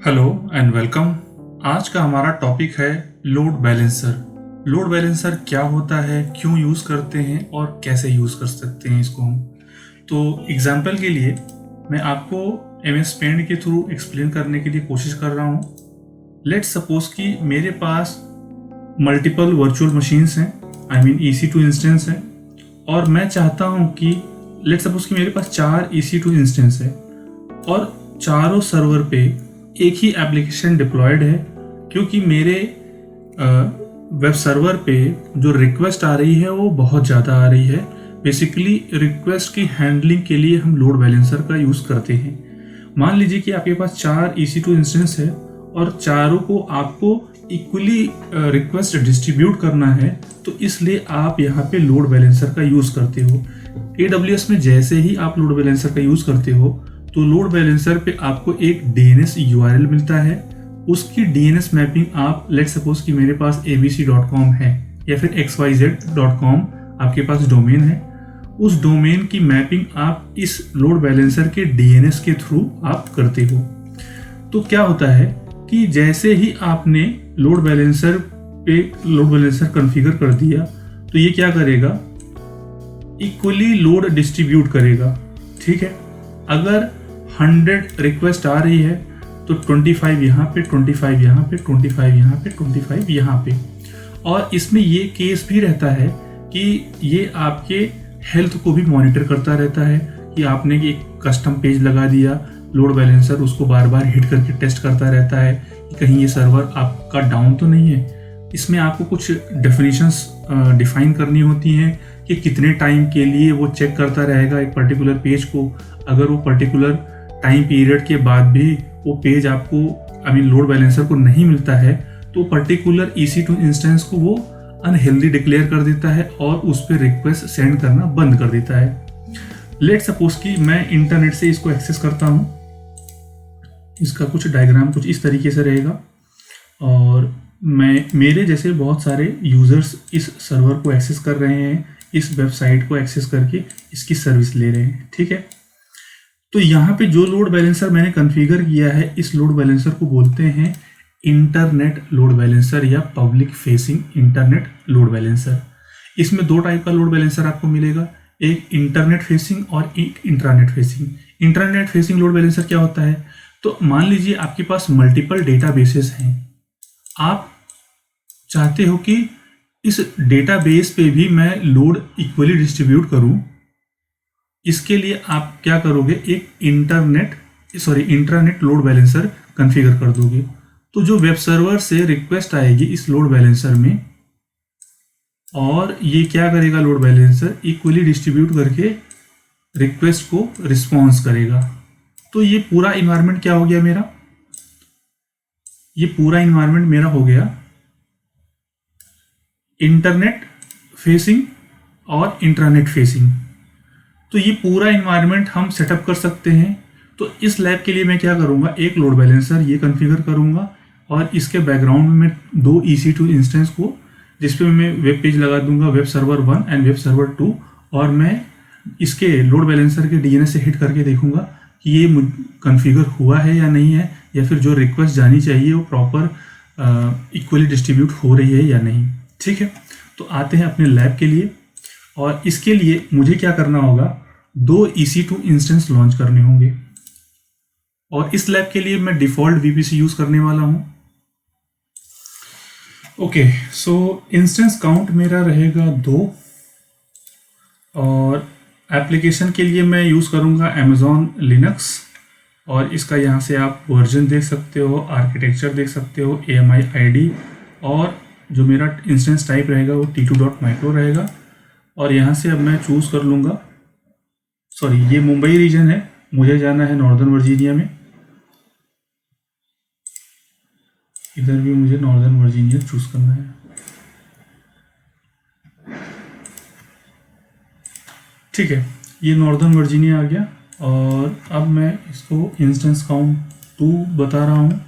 Hello and welcome. आज का हमारा टॉपिक है लोड बैलेंसर। लोड बैलेंसर क्या होता है, क्यों यूज़ करते हैं और कैसे यूज़ कर सकते हैं इसको हम। तो एग्जांपल के लिए मैं आपको MS पेंट के थ्रू एक्सप्लेन करने के लिए कोशिश कर रहा हूँ। लेट्स सपोज कि मेरे पास मल्टीपल वर्चुअल मशीन्स हैं, आई मीन EC2 इंस्टेंस है, और मैं चाहता हूँ कि लेट्स सपोज कि मेरे पास 4 EC2 इंस्टेंस है और चारों सर्वर पे एक ही एप्लीकेशन डिप्लॉयड है, क्योंकि मेरे वेब सर्वर पे जो रिक्वेस्ट आ रही है वो बहुत ज़्यादा आ रही है। बेसिकली रिक्वेस्ट की हैंडलिंग के लिए हम लोड बैलेंसर का यूज़ करते हैं। मान लीजिए कि आपके पास 4 EC2 इंस्टेंस है और चारों को आपको इक्वली रिक्वेस्ट डिस्ट्रीब्यूट करना है, तो इसलिए आप यहाँ पे लोड बैलेंसर का यूज़ करते हो। AWS में जैसे ही आप लोड बैलेंसर का यूज़ करते हो तो लोड बैलेंसर पे आपको एक DNS URL मिलता है। उसकी DNS मैपिंग आप लेट्स सपोज कि मेरे पास abc.com है या फिर xyz.com आपके पास डोमेन है, उस डोमेन की मैपिंग आप इस लोड बैलेंसर के DNS के थ्रू आप करते हो। तो क्या होता है कि जैसे ही आपने लोड बैलेंसर कॉन्फ़िगर कर दिया तो ये क्या करेगा, इक्वली लोड डिस्ट्रीब्यूट करेगा। ठीक है, अगर 100 रिक्वेस्ट आ रही है तो 25 यहाँ पे, 25 यहाँ पे, 25 यहाँ पे, 25 यहाँ पे। और इसमें ये केस भी रहता है कि ये आपके हेल्थ को भी मॉनिटर करता रहता है कि आपने एक कस्टम पेज लगा दिया, लोड बैलेंसर उसको बार बार हिट करके टेस्ट करता रहता है कि कहीं ये सर्वर आपका डाउन तो नहीं है। इसमें आपको कुछ डेफिनेशंस डिफाइन करनी होती हैं कि कितने टाइम के लिए वो चेक करता रहेगा एक पर्टिकुलर पेज को। अगर वो पर्टिकुलर टाइम पीरियड के बाद भी वो पेज आपको लोड बैलेंसर को नहीं मिलता है तो पर्टिकुलर EC2 इंस्टेंस को वो अनहेल्दी डिक्लेयर कर देता है और उस पर रिक्वेस्ट सेंड करना बंद कर देता है। लेट सपोज कि मैं इंटरनेट से इसको एक्सेस करता हूँ। इसका कुछ डायग्राम कुछ इस तरीके से रहेगा और मेरे जैसे बहुत सारे यूजर्स इस सर्वर को एक्सेस कर रहे हैं, इस वेबसाइट को एक्सेस करके इसकी सर्विस ले रहे हैं। ठीक है, तो यहाँ पे जो लोड बैलेंसर मैंने कॉन्फ़िगर किया है, इस लोड बैलेंसर को बोलते हैं इंटरनेट लोड बैलेंसर या public facing internet load balancer. इसमें दो टाइप का लोड बैलेंसर आपको मिलेगा, एक इंटरनेट फेसिंग और एक intranet facing. Internet facing load balancer क्या होता है, तो मान लीजिए आपके पास मल्टीपल डेटाबेसेस हैं, आप चाहते हो कि इस डेटाबेस पे भी मैं लोड इक्वली डिस्ट्रीब्यूट करूं। इसके लिए आप क्या करोगे, एक इंट्रानेट लोड बैलेंसर कॉन्फ़िगर कर दोगे। तो जो वेब सर्वर से रिक्वेस्ट आएगी इस लोड बैलेंसर में, और ये क्या करेगा, लोड बैलेंसर इक्वली डिस्ट्रीब्यूट करके रिक्वेस्ट को रिस्पॉन्स करेगा। तो ये पूरा इन्वायरमेंट क्या हो गया मेरा, ये पूरा इन्वायरमेंट मेरा हो गया इंटरनेट फेसिंग और इंट्रानेट फेसिंग। तो ये पूरा इन्वायरमेंट हम सेटअप कर सकते हैं। तो इस लैब के लिए मैं क्या करूँगा, एक लोड बैलेंसर ये कॉन्फ़िगर करूँगा और इसके बैकग्राउंड में 2 EC2 इंस्टेंस को, जिसपे मैं वेब पेज लगा दूंगा, web server 1 and web server 2, और मैं इसके लोड बैलेंसर के DNS से हिट करके देखूंगा कि ये कॉन्फ़िगर हुआ है या नहीं है, या फिर जो रिक्वेस्ट जानी चाहिए वो प्रॉपर इक्वली डिस्ट्रीब्यूट हो रही है या नहीं। ठीक है, तो आते हैं अपने लैब के लिए, और इसके लिए मुझे क्या करना होगा, 2 EC2 इंस्टेंस लॉन्च करने होंगे। और इस लैब के लिए मैं डिफ़ॉल्ट VPC यूज़ करने वाला हूँ। ओके, सो इंस्टेंस काउंट मेरा रहेगा 2, और एप्लीकेशन के लिए मैं यूज़ करूँगा Amazon Linux, और इसका यहाँ से आप वर्जन देख सकते हो, आर्किटेक्चर देख सकते हो, AMI ID, और जो मेरा इंस्टेंस टाइप रहेगा वो T2.micro रहेगा। और यहाँ से अब मैं चूज़ कर लूँगा, सॉरी ये मुंबई रीजन है, मुझे जाना है नॉर्दर्न वर्जीनिया में, इधर भी मुझे नॉर्दर्न वर्जीनिया चूज़ करना है। ठीक है, ये नॉर्दर्न वर्जीनिया आ गया, और अब मैं इसको इंस्टेंस काउंट 2 बता रहा हूँ।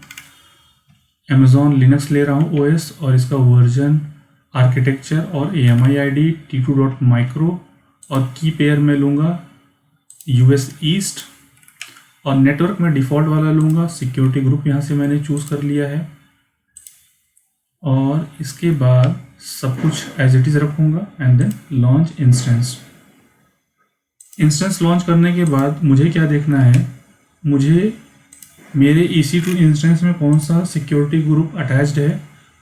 Amazon Linux ले रहा हूँ OS, और इसका वर्जन, आर्किटेक्चर और AMI ID T2.micro, और की पेयर में लूँगा US ईस्ट, और नेटवर्क में डिफ़ॉल्ट वाला लूँगा, सिक्योरिटी ग्रुप यहाँ से मैंने चूज़ कर लिया है, और इसके बाद सब कुछ एज इट इज़ रखूँगा and then launch instance. Instance launch करने के बाद मुझे क्या देखना है, मुझे मेरे EC2 इंस्टेंस में कौन सा सिक्योरिटी ग्रुप अटैच्ड है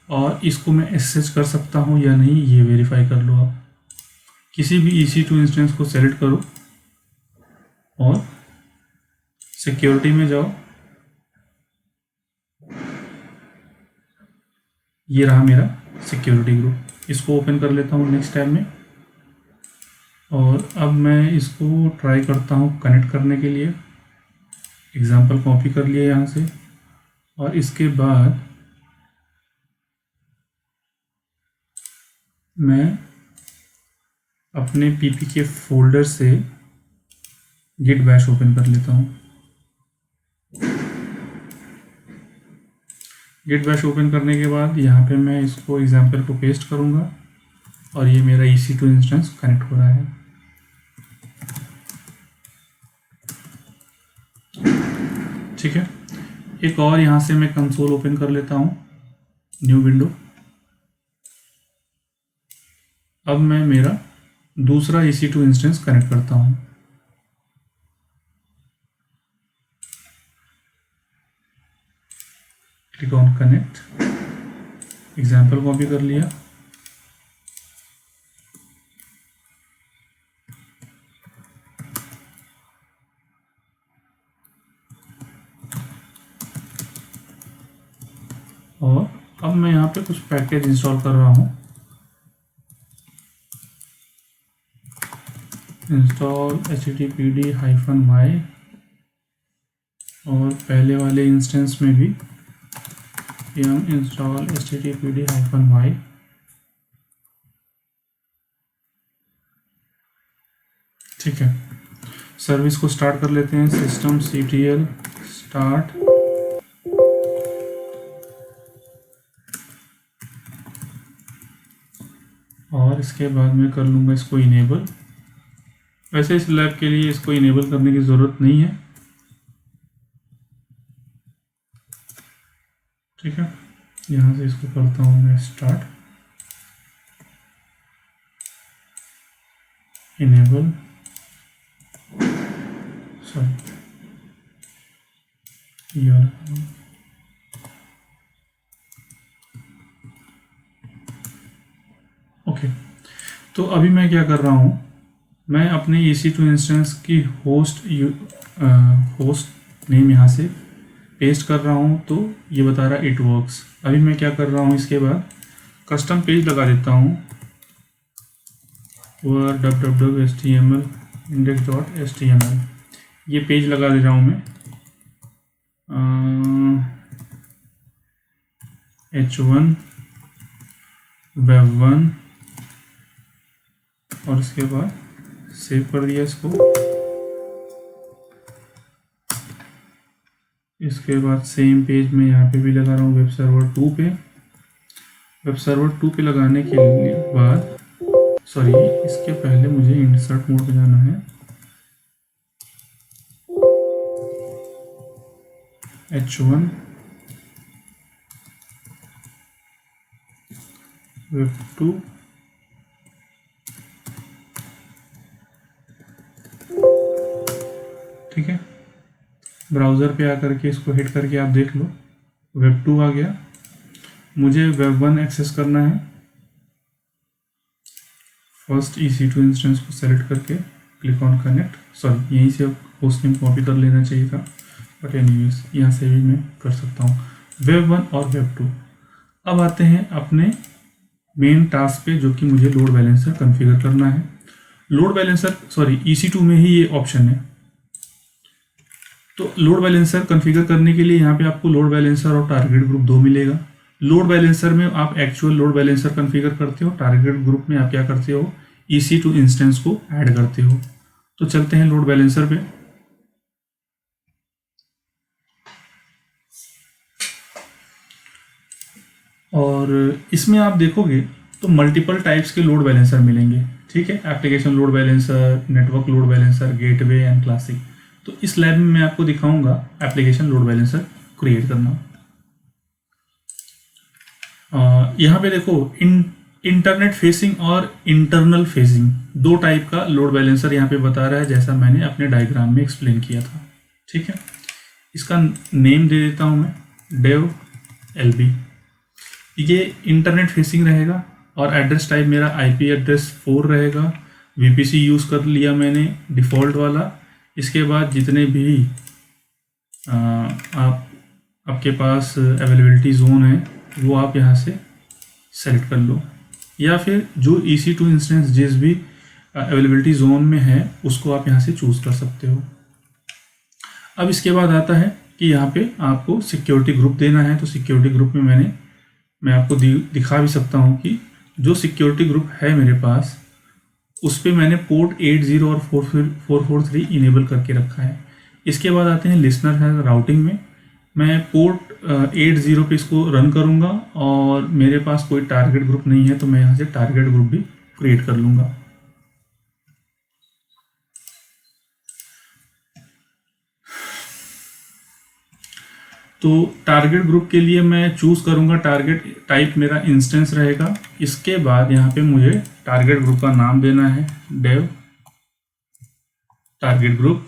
और इसको मैं एक्सेस कर सकता हूँ या नहीं, ये वेरीफाई कर लो। आप किसी भी EC2 इंस्टेंस को सेलेक्ट करो और सिक्योरिटी में जाओ, ये रहा मेरा सिक्योरिटी ग्रुप। इसको ओपन कर लेता हूँ नेक्स्ट टैब में, और अब मैं इसको ट्राई करता हूँ कनेक्ट करने के लिए। एग्जाम्पल कॉपी कर लिया यहाँ से, और इसके बाद मैं अपने PP के फोल्डर से गिट बैश ओपन कर लेता हूँ। गिट बैश ओपन करने के बाद यहाँ पे मैं इसको एग्जाम्पल को पेस्ट करूँगा, और ये मेरा EC2 इंस्टेंस कनेक्ट हो रहा है। ठीक है, एक और यहाँ से मैं कंसोल ओपन कर लेता हूँ, न्यू विंडो। अब मैं मेरा दूसरा EC2 इंस्टेंस कनेक्ट करता हूँ। Click on connect, example copy कर लिया, और अब मैं यहाँ पे कुछ पैकेज इंस्टॉल कर रहा हूँ। इंस्टॉल httpd-y, और पहले वाले इंस्टेंस में भी हम इंस्टॉल httpd-y। ठीक है, सर्विस को स्टार्ट कर लेते हैं। systemctl स्टार्ट, और इसके बाद मैं कर लूँगा इसको इनेबल। वैसे इस लैब के लिए इसको इनेबल करने की ज़रूरत नहीं है। ठीक है, यहाँ से इसको करता हूँ मैं स्टार्ट, इनेबल, सॉरी यार, ओके। तो अभी मैं क्या कर रहा हूँ, मैं अपने EC2 इंस्टेंस की होस्ट नेम यहाँ से पेस्ट कर रहा हूँ, तो ये बता रहा है इट वर्क्स। अभी मैं क्या कर रहा हूँ, इसके बाद कस्टम पेज लगा देता हूँ, www.html index.html, ये पेज लगा दे रहा हूँ मैं। H1 web1, और इसके बाद सेव कर दिया इसको। इसके बाद सेम पेज में यहाँ पे भी लगा रहा हूँ वेब सर्वर 2 पे। वेब सर्वर 2 पे लगाने के बाद, सॉरी इसके पहले मुझे इंसर्ट मोड पे जाना है। H1 वेब 2, ठीक है। ब्राउज़र पे आकर के इसको हिट करके आप देख लो, वेब 2 आ गया। मुझे वेब 1 एक्सेस करना है। फर्स्ट EC2 इंस्टेंस को सेलेक्ट करके क्लिक ऑन कनेक्ट, सॉरी यहीं से होस्ट नेम कॉपी कर लेना चाहिए था, बट एनीवेज यहाँ से भी मैं कर सकता हूँ, वेब 1 और वेब 2। अब आते हैं अपने मेन टास्क पे, जो कि मुझे लोड बैलेंसर कॉन्फ़िगर करना है। लोड बैलेंसर, सॉरी EC2 में ही ये ऑप्शन है। तो लोड बैलेंसर कॉन्फ़िगर करने के लिए यहाँ पे आपको लोड बैलेंसर और टारगेट ग्रुप 2 मिलेगा। लोड बैलेंसर में आप एक्चुअल लोड बैलेंसर कॉन्फ़िगर करते हो, टारगेट ग्रुप में आप क्या करते हो, EC2 इंस्टेंस को ऐड करते हो। तो चलते हैं लोड बैलेंसर पे। और इसमें आप देखोगे तो मल्टीपल टाइप्स के लोड बैलेंसर मिलेंगे। ठीक है, application load balancer, network load balancer, gateway and classic. तो इस लैब में मैं आपको दिखाऊंगा एप्लीकेशन लोड बैलेंसर क्रिएट करना। यहाँ पे देखो इंटरनेट फेसिंग और इंटरनल फेसिंग दो टाइप का लोड बैलेंसर यहाँ पे बता रहा है, जैसा मैंने अपने डायग्राम में एक्सप्लेन किया था। ठीक है, इसका नेम दे देता हूँ मैं, डेव LB। ये इंटरनेट फेसिंग रहेगा और एड्रेस टाइप मेरा IP एड्रेस 4 रहेगा। VPC यूज़ कर लिया मैंने डिफ़ॉल्ट वाला। इसके बाद जितने भी आपके पास अवेलेबिलिटी जोन है वो आप यहाँ से सेलेक्ट कर लो, या फिर जो EC2 इंस्टेंस जिस भी अवेलेबिलिटी जोन में है उसको आप यहाँ से चूज़ कर सकते हो। अब इसके बाद आता है कि यहाँ पे आपको सिक्योरिटी ग्रुप देना है। तो सिक्योरिटी ग्रुप में मैं आपको दिखा भी सकता हूँ कि जो सिक्योरिटी ग्रुप है मेरे पास उस पर मैंने पोर्ट 80 और 443 इनेबल करके रखा है। इसके बाद आते हैं लिसनर है राउटिंग में। मैं पोर्ट 80 पे इसको रन करूँगा और मेरे पास कोई टारगेट ग्रुप नहीं है तो मैं यहाँ से टारगेट ग्रुप भी क्रिएट कर लूँगा। तो टारगेट ग्रुप के लिए मैं चूज़ करूँगा, टारगेट टाइप मेरा इंस्टेंस रहेगा। इसके बाद यहाँ पे मुझे टारगेट ग्रुप का नाम देना है, डेव टारगेट ग्रुप।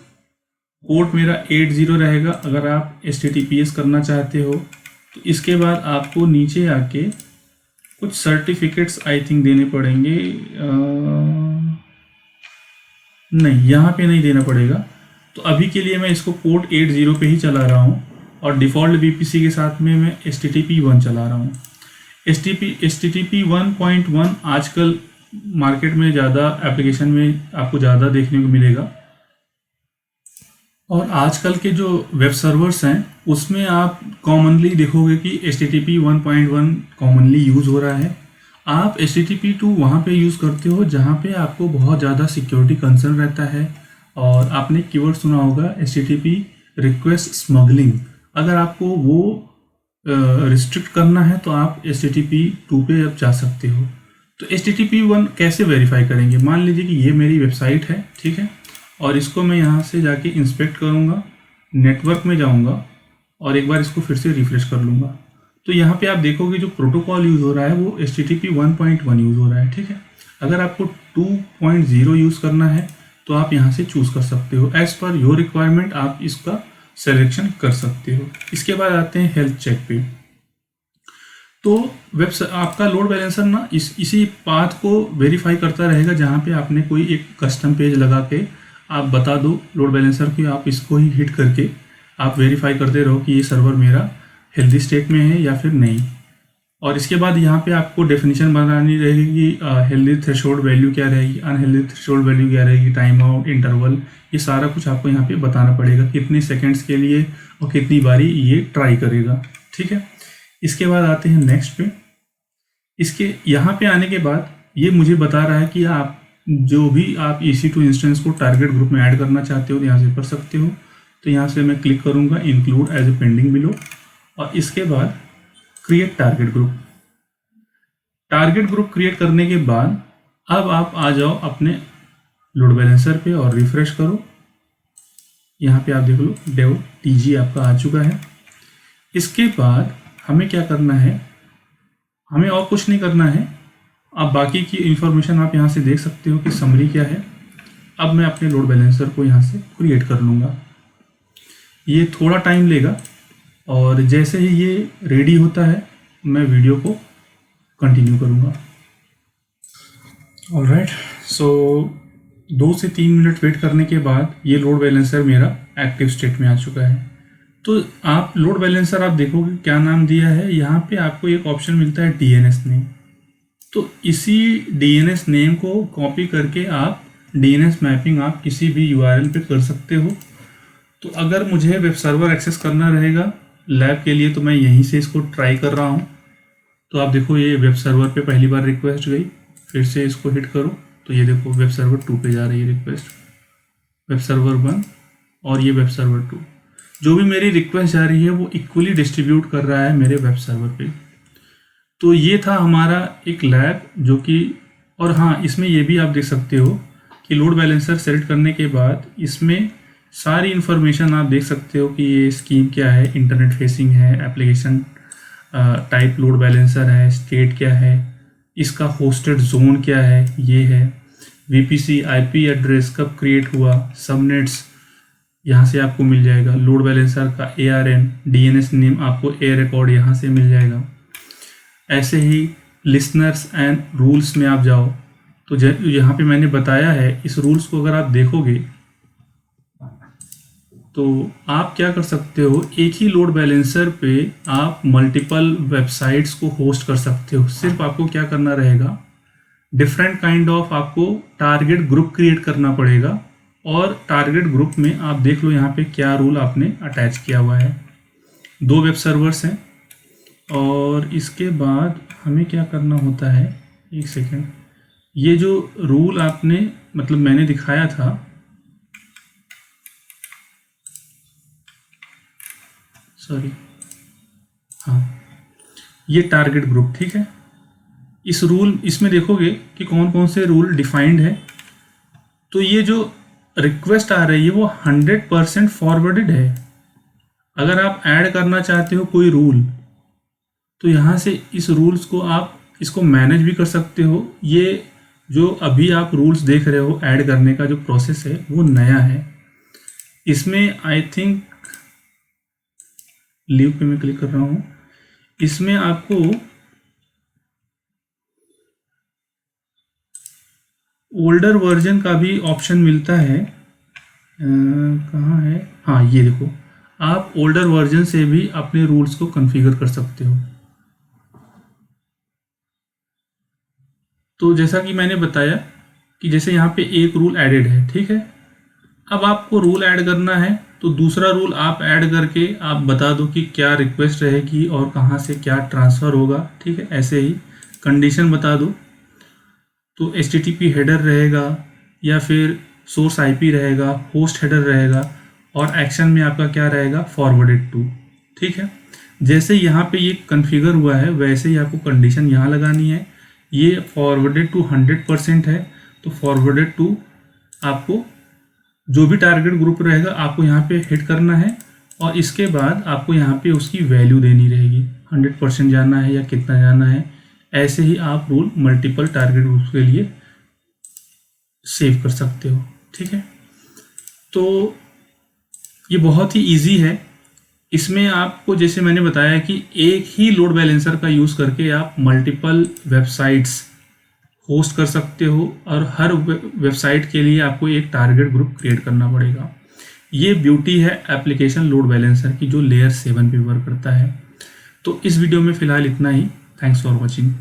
पोर्ट मेरा 80 रहेगा अगर आप HTTPS करना चाहते हो। तो इसके बाद आपको नीचे आके कुछ सर्टिफिकेट्स आई थिंक देने पड़ेंगे, नहीं यहाँ पे नहीं देना पड़ेगा। तो अभी के लिए मैं इसको पोर्ट 80 पे ही चला रहा हूँ और डिफ़ॉल्ट VPC के साथ में मैं HTTP1 चला रहा हूँ। HTTP 1.1 आजकल मार्केट में ज़्यादा एप्लीकेशन में आपको ज़्यादा देखने को मिलेगा। और आजकल के जो वेब सर्वर्स हैं उसमें आप कॉमनली देखोगे कि HTTP 1.1 कॉमनली यूज़ हो रहा है। आप HTTP2 वहाँ पे यूज़ करते हो जहाँ पे आपको बहुत ज़्यादा सिक्योरिटी कंसर्न रहता है। और आपने कीवर्ड सुना होगा HTTP रिक्वेस्ट स्मगलिंग। अगर आपको वो रिस्ट्रिक्ट करना है तो आप HTTP2 पे अब जा सकते हो। तो HTTP1 कैसे वेरीफाई करेंगे? मान लीजिए कि ये मेरी वेबसाइट है, ठीक है, और इसको मैं यहाँ से जाके इंस्पेक्ट करूँगा, नेटवर्क में जाऊँगा और एक बार इसको फिर से रिफ्रेश कर लूँगा। तो यहाँ पे आप देखोगे जो प्रोटोकॉल यूज़ हो रहा है वो HTTP 1.1 यूज़ हो रहा है। ठीक है, अगर आपको 2.0 यूज़ करना है तो आप यहाँ से चूज़ कर सकते हो। एज़ पर योर रिक्वायरमेंट आप इसका सिलेक्शन कर सकते हो। इसके बाद आते हैं हेल्थ चेक पे। तो आपका लोड बैलेंसर ना इसी पाथ को वेरीफाई करता रहेगा जहाँ पे आपने कोई एक कस्टम पेज लगा के आप बता दो लोड बैलेंसर की, आप इसको ही हिट करके आप वेरीफाई करते रहो कि ये सर्वर मेरा हेल्दी स्टेट में है या फिर नहीं। और इसके बाद यहाँ पे आपको डेफिनेशन बनानी रहेगी, हेल्दी थ्रेशोल्ड वैल्यू क्या रहेगी, अनहेल्दी थ्रेशोल्ड वैल्यू क्या रहेगी, टाइम आउट, इंटरवल, ये सारा कुछ आपको यहाँ पे बताना पड़ेगा, कितने सेकंड्स के लिए और कितनी बारी ये ट्राई करेगा। ठीक है, इसके बाद आते हैं नेक्स्ट पे। इसके यहाँ पे आने के बाद ये मुझे बता रहा है कि आप जो भी आप EC2 इंस्टेंस को टारगेट ग्रुप में ऐड करना चाहते हो तो यहाँ से कर सकते हो। तो यहाँ से मैं क्लिक करूँगा include as a pending below और इसके बाद create target group. Target group create करने के बाद अब आप आ जाओ अपने लोड बैलेंसर पे और रिफ्रेश करो। यहाँ पे आप देख लो डेव TG आपका आ चुका है। इसके बाद हमें क्या करना है, हमें और कुछ नहीं करना है। अब बाकी की इंफॉर्मेशन आप यहाँ से देख सकते हो कि समरी क्या है। अब मैं अपने लोड बैलेंसर को यहाँ से क्रिएट कर लूँगा। ये थोड़ा टाइम लेगा और जैसे ही ये रेडी होता है मैं वीडियो को कंटिन्यू करूँगा। ऑलराइट, सो 2 से 3 मिनट वेट करने के बाद ये लोड बैलेंसर मेरा एक्टिव स्टेट में आ चुका है। तो आप लोड बैलेंसर आप देखोगे क्या नाम दिया है, यहाँ पे आपको एक ऑप्शन मिलता है DNS नेम। तो इसी DNS नेम को कॉपी करके आप DNS मैपिंग आप किसी भी URL पे कर सकते हो। तो अगर मुझे वेब सर्वर एक्सेस करना रहेगा लैब के लिए तो मैं यहीं से इसको ट्राई कर रहा हूँ। तो आप देखो ये वेब सर्वर पे पहली बार रिक्वेस्ट गई, फिर से इसको हिट करो तो ये देखो वेब सर्वर 2 पे जा रही है रिक्वेस्ट, वेब सर्वर 1 और ये वेब सर्वर 2। जो भी मेरी रिक्वेस्ट जा रही है वो इक्वली डिस्ट्रीब्यूट कर रहा है मेरे वेब सर्वर पे। तो ये था हमारा एक लैब जो कि, और हाँ इसमें ये भी आप देख सकते हो कि लोड बैलेंसर सेलेक्ट करने के बाद इसमें सारी इन्फॉर्मेशन आप देख सकते हो कि ये स्कीम क्या है, इंटरनेट फेसिंग है, एप्लीकेशन टाइप लोड बैलेंसर है, स्टेट क्या है, इसका होस्टेड जोन क्या है, ये है वीपीसी आईपी एड्रेस कब क्रिएट हुआ, सबनेट्स यहाँ से आपको मिल जाएगा, लोड बैलेंसर का ARN DNS नेम आपको ए रिकॉर्ड यहाँ से मिल जाएगा। ऐसे ही लिसनर्स एंड रूल्स में आप जाओ तो यहाँ पे मैंने बताया है, इस रूल्स को अगर आप देखोगे तो आप क्या कर सकते हो, एक ही लोड बैलेंसर पे आप मल्टीपल वेबसाइट्स को होस्ट कर सकते हो। सिर्फ आपको क्या करना रहेगा, डिफरेंट काइंड ऑफ आपको टारगेट ग्रुप क्रिएट करना पड़ेगा, और टारगेट ग्रुप में आप देख लो यहाँ पे क्या रूल आपने अटैच किया हुआ है। 2 वेब सर्वर्स हैं, और इसके बाद हमें क्या करना होता है, एक सेकेंड, ये जो रूल आपने मतलब मैंने दिखाया था, सॉरी, हाँ, ये टारगेट ग्रुप, ठीक है। इस रूल इसमें देखोगे कि कौन कौन से रूल डिफाइंड है। तो ये जो रिक्वेस्ट आ रही है वो 100% फॉरवर्डेड है। अगर आप ऐड करना चाहते हो कोई रूल तो यहाँ से इस रूल्स को आप इसको मैनेज भी कर सकते हो। ये जो अभी आप रूल्स देख रहे हो, ऐड करने का जो प्रोसेस है वो नया है। इसमें आई थिंक लीव पे मैं क्लिक कर रहा हूँ, इसमें आपको ओल्डर वर्जन का भी ऑप्शन मिलता है। कहाँ है, हाँ ये देखो, आप ओल्डर वर्जन से भी अपने रूल्स को कॉन्फ़िगर कर सकते हो। तो जैसा कि मैंने बताया कि जैसे यहाँ पे एक रूल एडेड है, ठीक है। अब आपको रूल ऐड करना है तो दूसरा रूल आप ऐड करके आप बता दो कि क्या रिक्वेस्ट रहेगी और कहाँ से क्या ट्रांसफ़र होगा, ठीक है। ऐसे ही कंडीशन बता दो, तो HTTP हेडर रहेगा या फिर सोर्स IP रहेगा, होस्ट हेडर रहेगा, और एक्शन में आपका क्या रहेगा, फॉरवर्डेड टू, ठीक है। जैसे यहाँ पे ये कॉन्फ़िगर हुआ है वैसे ही आपको कंडीशन यहाँ लगानी है। ये फॉरवर्डेड टू 100% है, तो फॉरवर्डेड टू आपको जो भी टारगेट ग्रुप रहेगा आपको यहाँ पे हिट करना है, और इसके बाद आपको यहाँ पे उसकी वैल्यू देनी रहेगी, 100% जाना है या कितना जाना है। ऐसे ही आप रूल मल्टीपल टारगेट ग्रुप के लिए सेव कर सकते हो, ठीक है। तो ये बहुत ही इजी है। इसमें आपको जैसे मैंने बताया कि एक ही लोड बैलेंसर का यूज़ करके आप मल्टीपल वेबसाइट्स होस्ट कर सकते हो, और हर वेबसाइट के लिए आपको एक टारगेट ग्रुप क्रिएट करना पड़ेगा। ये ब्यूटी है एप्लीकेशन लोड बैलेंसर की, जो लेयर 7 पे वर्क करता है। तो इस वीडियो में फ़िलहाल इतना ही। Thanks for watching.